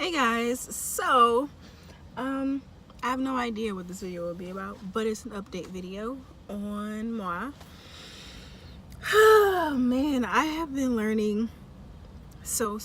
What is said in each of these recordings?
Hey guys, so I have no idea what this video will be about, but it's an update video on moi. Oh man, I have been learning so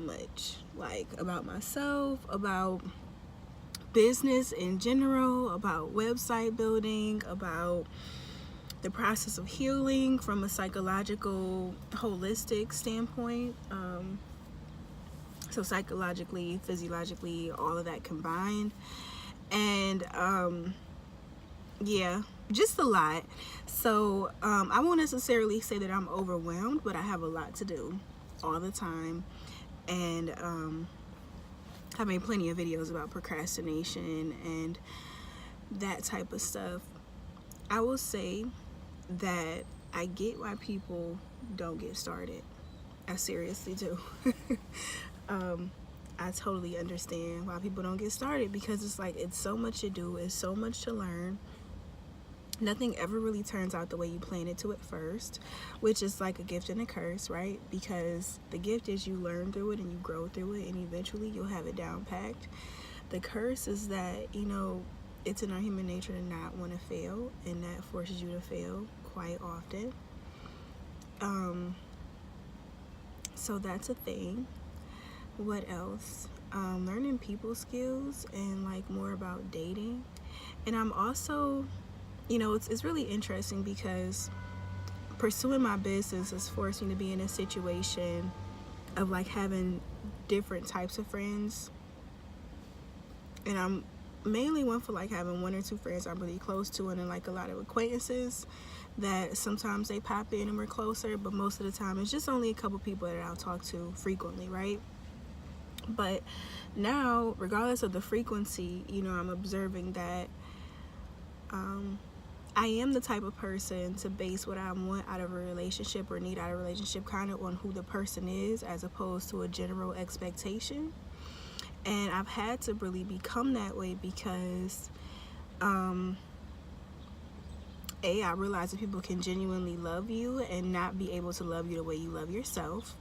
much, like about myself, about business in general, about website building, about the process of healing from a psychological, holistic standpoint. So psychologically, physiologically, all of that combined. And yeah, just a lot. So I won't necessarily say that I'm overwhelmed, but I have a lot to do all the time. And I made plenty of videos about procrastination and that type of stuff. I will say that I get why people don't get started. I seriously do. I totally understand why people don't get started, because it's like, it's so much to do, it's so much to learn. Nothing ever really turns out the way you planned it to at first, which is like a gift and a curse, right? Because the gift is you learn through it and you grow through it, and eventually you'll have it down packed. The curse is that, it's in our human nature to not want to fail, and that forces you to fail quite often. So that's a thing. What else? Learning people skills and like more about dating. And I'm also, it's really interesting because pursuing my business has forced me to be in a situation of like having different types of friends. And I'm mainly one for like having one or two friends I'm really close to, and then like a lot of acquaintances that sometimes they pop in and we're closer, but most of the time it's just only a couple people that I'll talk to frequently, right? But now, regardless of the frequency, I'm observing that I am the type of person to base what I want out of a relationship or need out of a relationship kind of on who the person is, as opposed to a general expectation. And I've had to really become that way because I realize that people can genuinely love you and not be able to love you the way you love yourself.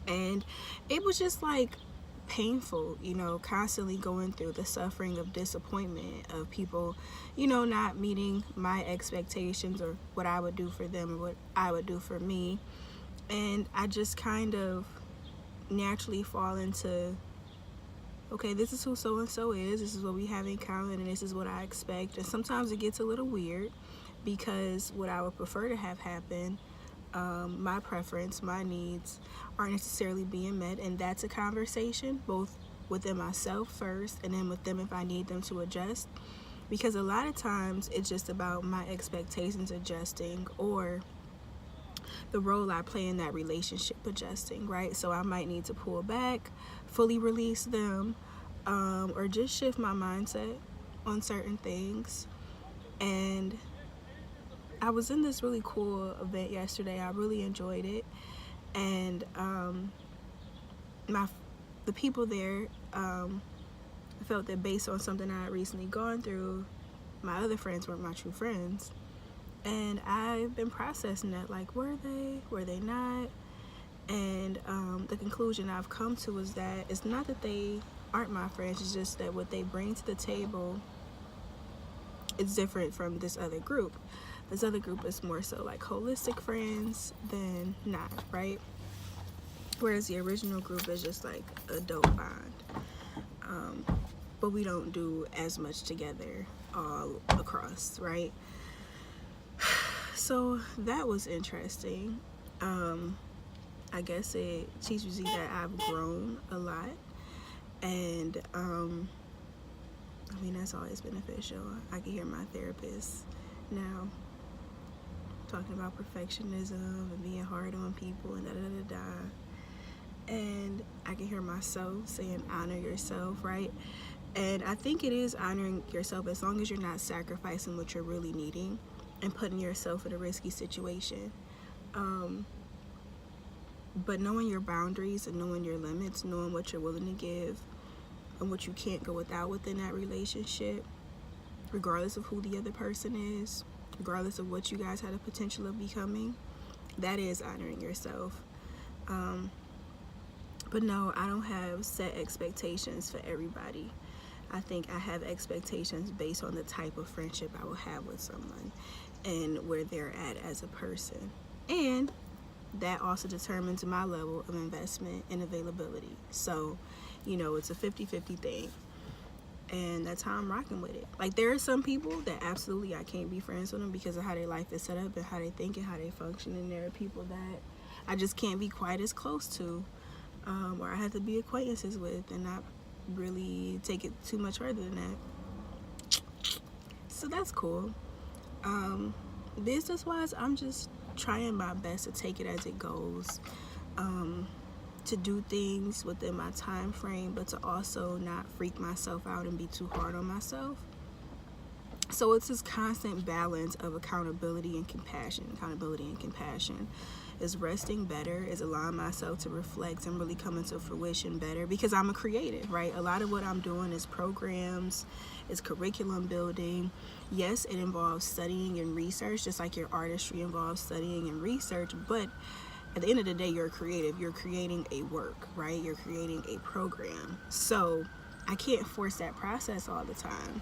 And it was just like painful, constantly going through the suffering of disappointment of people, not meeting my expectations or what I would do for them or what I would do for me. And I just kind of naturally fall into, okay, this is who so-and-so is, this is what we have in common, and this is what I expect. And sometimes it gets a little weird because what I would prefer to have happen, my preference, my needs aren't necessarily being met, and that's a conversation both within myself first and then with them if I need them to adjust, because a lot of times it's just about my expectations adjusting or the role I play in that relationship adjusting, right? So I might need to pull back, fully release them, or just shift my mindset on certain things. And I was in this really cool event yesterday. I really enjoyed it. And the people there, I felt that based on something I had recently gone through, my other friends weren't my true friends. And I've been processing that, like, were they not? And the conclusion I've come to is that it's not that they aren't my friends, it's just that what they bring to the table is different from this other group. This other group is more so like holistic friends than not, right? Whereas the original group is just like a dope bond. But we don't do as much together all across, right? So that was interesting. I guess it teaches me that I've grown a lot. And that's always beneficial. I can hear my therapist now talking about perfectionism and being hard on people and and I can hear myself saying honor yourself, right? And I think it is honoring yourself as long as you're not sacrificing what you're really needing and putting yourself in a risky situation. But knowing your boundaries and knowing your limits, knowing what you're willing to give and what you can't go without within that relationship, regardless of who the other person is, regardless of what you guys had a potential of becoming, that is honoring yourself. But no, I don't have set expectations for everybody. I think I have expectations based on the type of friendship I will have with someone and where they're at as a person. And that also determines my level of investment and availability. So, it's a 50-50 thing. And that's how I'm rocking with it. Like, there are some people that absolutely I can't be friends with them because of how their life is set up and how they think and how they function. And there are people that I just can't be quite as close to, or I have to be acquaintances with and not really take it too much further than that. So that's cool. Business wise, I'm just trying my best to take it as it goes, to do things within my time frame, but to also not freak myself out and be too hard on myself. So it's this constant balance of accountability and compassion. Is resting better, is allowing myself to reflect and really come into fruition better, because I'm a creative, right? A lot of what I'm doing is programs, is curriculum building. Yes, it involves studying and research, just like your artistry involves studying and research, but at the end of the day, you're creative. You're creating a work, right? You're creating a program. So I can't force that process all the time.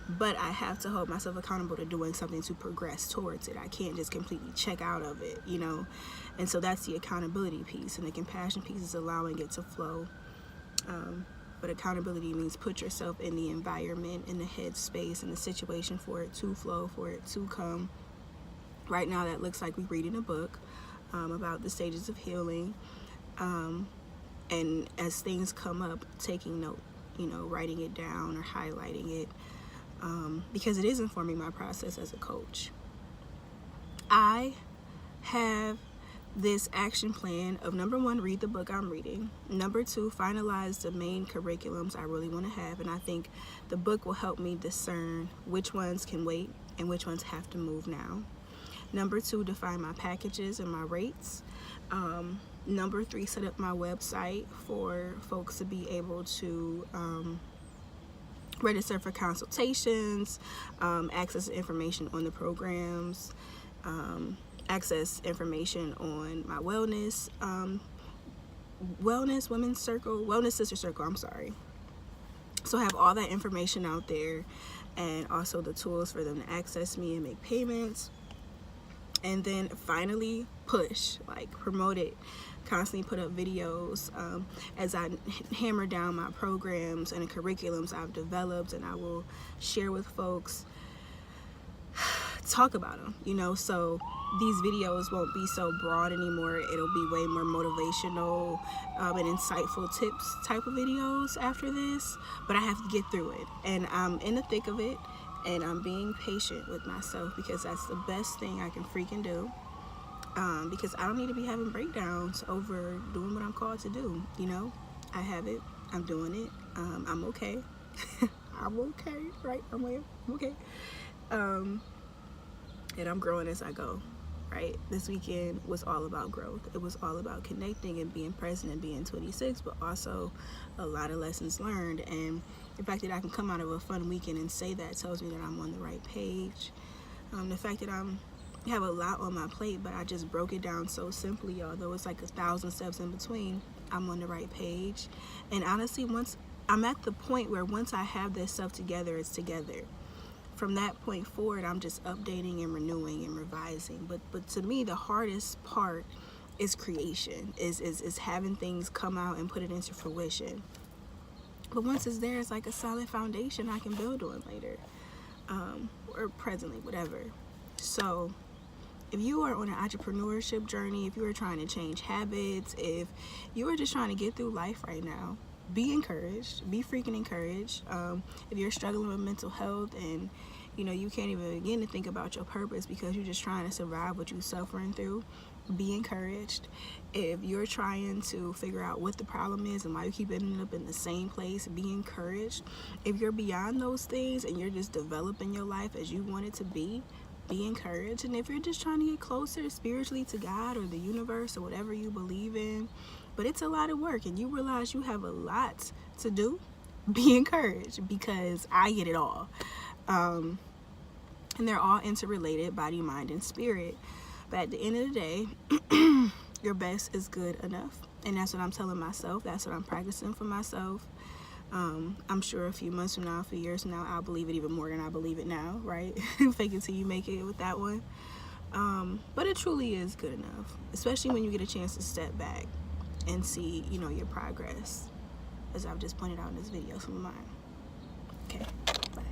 But I have to hold myself accountable to doing something to progress towards it. I can't just completely check out of it, And so that's the accountability piece. And the compassion piece is allowing it to flow. But accountability means put yourself in the environment, in the headspace, in the situation for it to flow, for it to come. Right now, that looks like we're reading a book about the stages of healing. And as things come up, taking note, writing it down or highlighting it. Because it is informing my process as a coach. I have this action plan of, number 1, read the book I'm reading. Number 2, finalize the main curriculums I really want to have. And I think the book will help me discern which ones can wait and which ones have to move now. Number 2, define my packages and my rates. Number 3, set up my website for folks to be able to register for consultations, access information on the programs, access information on my wellness sister circle, So I have all that information out there, and also the tools for them to access me and make payments. And then finally push, promote it, constantly put up videos as I hammer down my programs and the curriculums I've developed, and I will share with folks, talk about them, so these videos won't be so broad anymore. It'll be way more motivational and insightful tips type of videos after this, but I have to get through it, and I'm in the thick of it, and I'm being patient with myself, because that's the best thing I can freaking do. Because I don't need to be having breakdowns over doing what I'm called to do. I have it. I'm doing it. I'm okay. I'm okay, right? I'm okay. And I'm growing as I go, right? This weekend was all about growth. It was all about connecting and being present and being 26, but also a lot of lessons learned. And the fact that I can come out of a fun weekend and say that tells me that I'm on the right page. The fact that I have a lot on my plate, but I just broke it down so simply, although it's like 1,000 steps in between, I'm on the right page. And honestly, once I'm at the point where once I have this stuff together, it's together. From that point forward, I'm just updating and renewing and revising. But to me, the hardest part is creation, is having things come out and put it into fruition. But once it's there, it's like a solid foundation I can build on later, or presently, whatever. So if you are on an entrepreneurship journey, if you are trying to change habits, if you are just trying to get through life right now, be encouraged. Be freaking encouraged. If you're struggling with mental health and you can't even begin to think about your purpose because you're just trying to survive what you're suffering through, be encouraged. If you're trying to figure out what the problem is and why you keep ending up in the same place, be encouraged. If you're beyond those things and you're just developing your life as you want it to be encouraged. And if you're just trying to get closer spiritually to God or the universe or whatever you believe in, but it's a lot of work and you realize you have a lot to do, be encouraged, because I get it all. And they're all interrelated, body, mind, and spirit. But at the end of the day, Your best is good enough. And that's what I'm telling myself. That's what I'm practicing for myself. I'm sure a few months from now, a few years from now, I'll believe it even more than I believe it now, right? Fake it till you make it with that one. But it truly is good enough, especially when you get a chance to step back and see, you know, your progress, as I've just pointed out in this video, some of mine. Okay, bye.